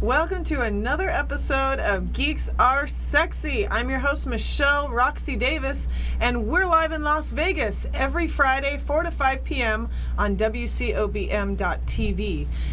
Welcome to another episode of Geeks Are Sexy. I'm your host, Michelle Roxy Davis, and we're live in Las Vegas every Friday, 4 to 5 p.m. on WCOBM.tv.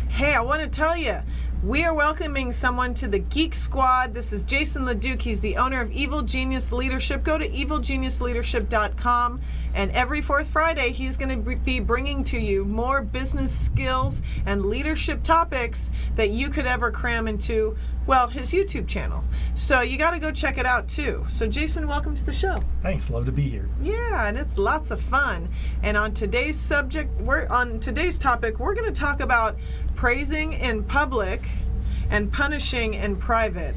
Hey, I want to tell you, we are welcoming someone to the Geek Squad. This is Jason LeDuc. He's the owner of Evil Genius Leadership. Go to evilgeniusleadership.com. And every fourth Friday, he's going to be bringing to you more business skills and leadership topics that you could ever cram into, well, his YouTube channel. So you got to go check it out, too. So, Jason, welcome to the show. Thanks. Love to be here. Yeah, and it's lots of fun. And on today's topic, we're going to talk about praising in public and punishing in private,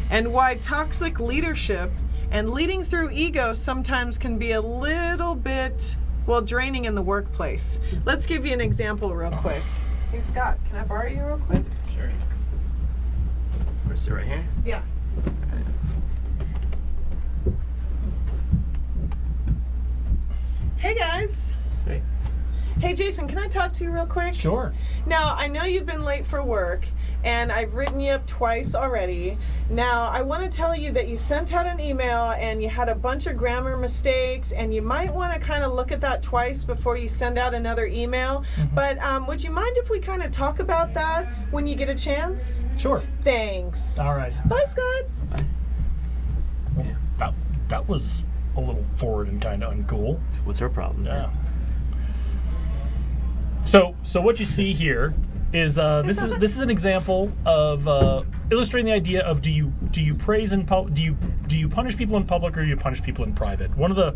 and why toxic leadership and leading through ego sometimes can be a little bit, well, draining in the workplace. Let's give you an example real quick. Hey, Scott, can I borrow you real quick? Sure. Want to sit right here? Yeah. Hey, guys. Hey. Hey, Jason, can I talk to you real quick? Sure. Now, I know you've been late for work, and I've written you up twice already. Now, I want to tell you that you sent out an email, and you had a bunch of grammar mistakes, and you might want to kind of look at that twice before you send out another email. Mm-hmm. But would you mind if we kind of talk about that when you get a chance? Sure. Thanks. All right. Bye, Scott. Well, that was a little forward and kind of uncool. What's our problem? Yeah. So what you see here is this is an example of illustrating the idea of do you praise in do you punish people in public, or do you punish people in private? One of the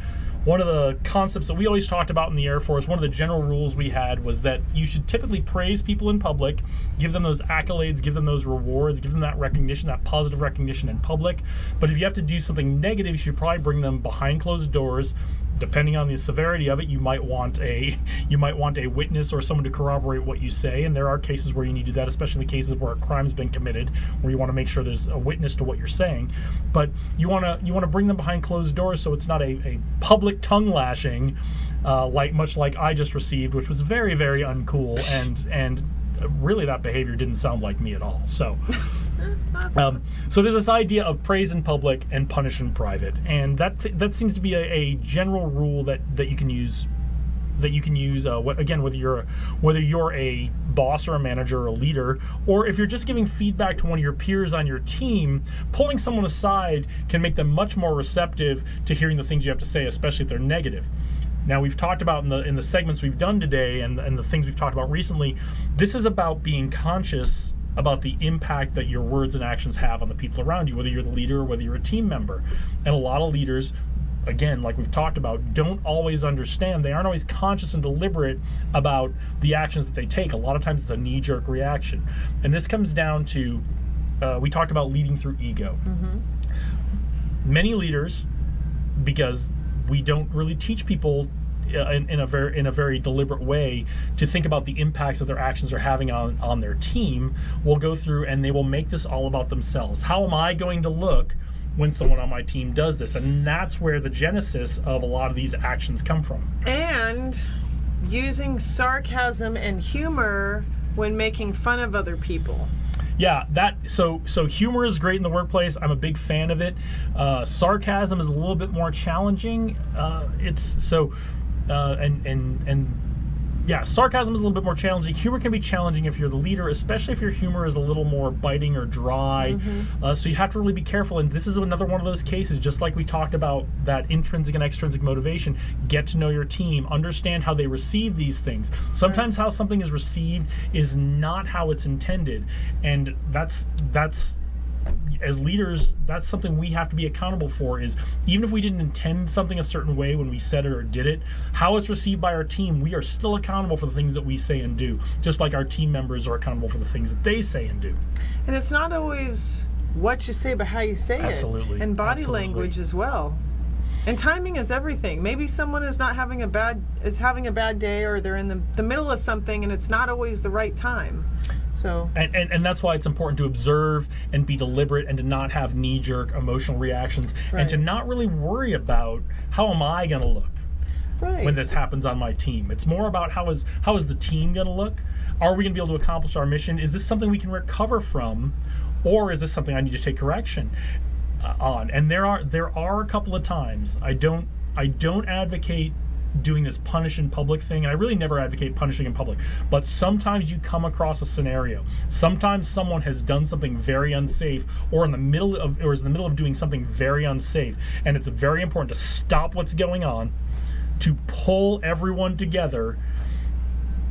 concepts that we always talked about in the Air Force, one of the general rules we had, was that you should typically praise people in public, give them those accolades, give them those rewards, give them that recognition, that positive recognition in public. But if you have to do something negative, you should probably bring them behind closed doors. Depending on the severity of it, you might want a witness or someone to corroborate what you say, and there are cases where you need to do that, especially in the cases where a crime's been committed, where you want to make sure there's a witness to what you're saying. But you want to bring them behind closed doors, so it's not a public tongue lashing, much like I just received, which was very, very uncool, and really that behavior didn't sound like me at all. So. So there's this idea of praise in public and punish in private, and that seems to be a general rule that you can use. Again, whether you're a boss or a manager or a leader, or if you're just giving feedback to one of your peers on your team, pulling someone aside can make them much more receptive to hearing the things you have to say, especially if they're negative. Now, we've talked about in the segments we've done today and the things we've talked about recently, this is about being conscious about the impact that your words and actions have on the people around you, whether you're the leader or whether you're a team member. And a lot of leaders, again, like we've talked about, don't always understand. They aren't always conscious and deliberate about the actions that they take. A lot of times it's a knee-jerk reaction. And this comes down to, we talked about leading through ego. Mm-hmm. Many leaders, because we don't really teach people in a very deliberate way to think about the impacts that their actions are having on their team, will go through and they will make this all about themselves. How am I going to look when someone on my team does this? And that's where the genesis of a lot of these actions come from. And using sarcasm and humor when making fun of other people. Yeah, so humor is great in the workplace. I'm a big fan of it. Sarcasm is a little bit more challenging. Sarcasm is a little bit more challenging. Humor can be challenging if you're the leader, especially if your humor is a little more biting or dry. Mm-hmm. So you have to really be careful. And this is another one of those cases, just like we talked about that intrinsic and extrinsic motivation. Get to know your team. Understand how they receive these things. Sometimes how something is received is not how it's intended. And that's as leaders, that's something we have to be accountable for, is even if we didn't intend something a certain way when we said it or did it, how it's received by our team, we are still accountable for the things that we say and do, just like our team members are accountable for the things that they say and do. And it's not always what you say, but how you say Absolutely. it. And body Absolutely. language as well. And timing is everything. Maybe someone is having a bad day, or they're in the middle of something and it's not always the right time. So and that's why it's important to observe and be deliberate and to not have knee-jerk emotional reactions, right, and to not really worry about how am I going to look. Right. when this happens on my team. It's more about how is the team going to look? Are we going to be able to accomplish our mission? Is this something we can recover from, or is this something I need to take correction on? And there are a couple of times I don't advocate doing this punish in public thing, and I really never advocate punishing in public, but sometimes you come across a scenario. Sometimes someone has done something very unsafe, or is in the middle of doing something very unsafe, and it's very important to stop what's going on, to pull everyone together,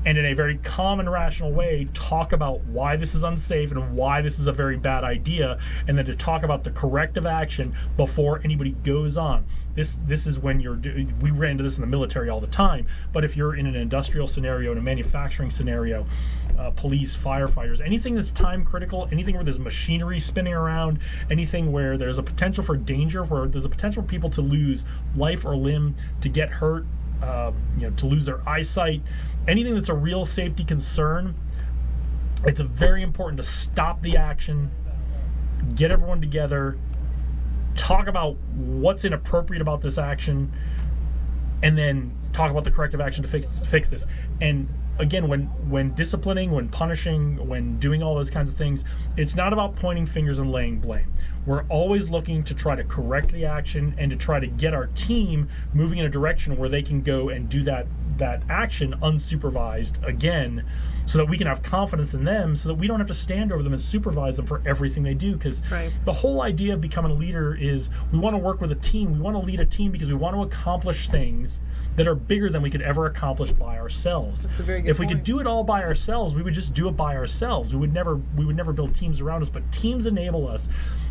and in a very calm and rational way talk about why this is unsafe and why this is a very bad idea, and then to talk about the corrective action before anybody goes on. This is when we ran into this in the military all the time, but if you're in an industrial scenario, in a manufacturing scenario, police, firefighters, anything that's time critical, anything where there's machinery spinning around, anything where there's a potential for danger, where there's a potential for people to lose life or limb, to get hurt, to lose their eyesight, anything that's a real safety concern, it's very important to stop the action, get everyone together, talk about what's inappropriate about this action, and then talk about the corrective action to fix this. And again, when disciplining, when punishing, when doing all those kinds of things, it's not about pointing fingers and laying blame. We're always looking to try to correct the action and to try to get our team moving in a direction where they can go and do that action unsupervised again, so that we can have confidence in them, so that we don't have to stand over them and supervise them for everything they do. Because the whole idea of becoming a leader is we want to work with a team. We want to lead a team because we want to accomplish things that are bigger than we could ever accomplish by ourselves. That's a very good If we point. could do it all by ourselves, we would just do it by ourselves. We would never build teams around us, but teams enable us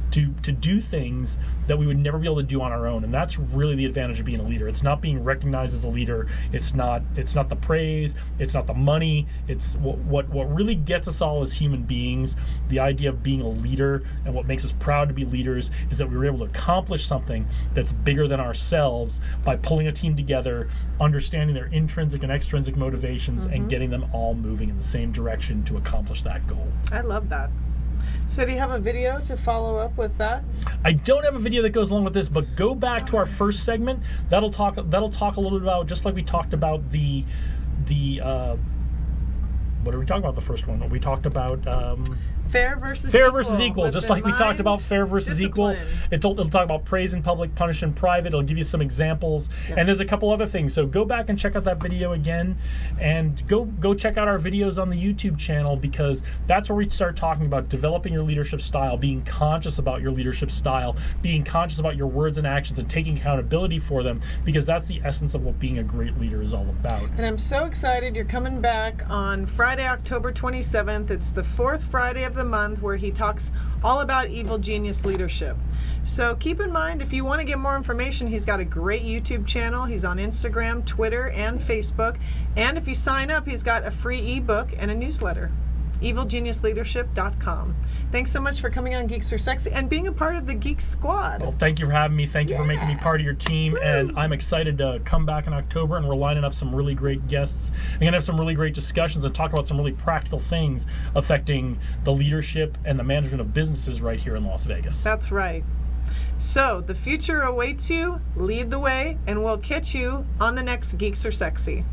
to do things that we would never be able to do on our own. And that's really the advantage of being a leader. It's not being recognized as a leader. It's not the praise. It's not the money. It's what really gets us all as human beings. The idea of being a leader and what makes us proud to be leaders is that we were able to accomplish something that's bigger than ourselves by pulling a team together, understanding their intrinsic and extrinsic motivations, and getting them all moving in the same direction to accomplish that goal. I love that. So do you have a video to follow up with that? I don't have a video that goes along with this, but go back to our first segment. That'll talk a little bit about, just like we talked about the what did we talk about the first one? We talked about Fair versus equal, with just the like we talked about mind, fair versus equal. discipline. It'll talk about praise in public, punish in private. It'll give you some examples, Yes. and there's a couple other things. So go back and check out that video again, and go check out our videos on the YouTube channel, because that's where we start talking about developing your leadership style, being conscious about your leadership style, being conscious about your words and actions, and taking accountability for them, because that's the essence of what being a great leader is all about. And I'm so excited you're coming back on Friday, October 27th. It's the fourth Friday of the month, where he talks all about evil genius leadership. So keep in mind, if you want to get more information, he's got a great YouTube channel. He's on Instagram, Twitter, and Facebook. And if you sign up, he's got a free ebook and a newsletter. evilgeniusleadership.com. Thanks so much for coming on Geeks Are Sexy and being a part of the Geeks Squad. Well, thank you for having me. Thank you for making me part of your team. Woo! And I'm excited to come back in October, and we're lining up some really great guests. We're going to have some really great discussions and talk about some really practical things affecting the leadership and the management of businesses right here in Las Vegas. That's right. So the future awaits you. Lead the way, and we'll catch you on the next Geeks Are Sexy.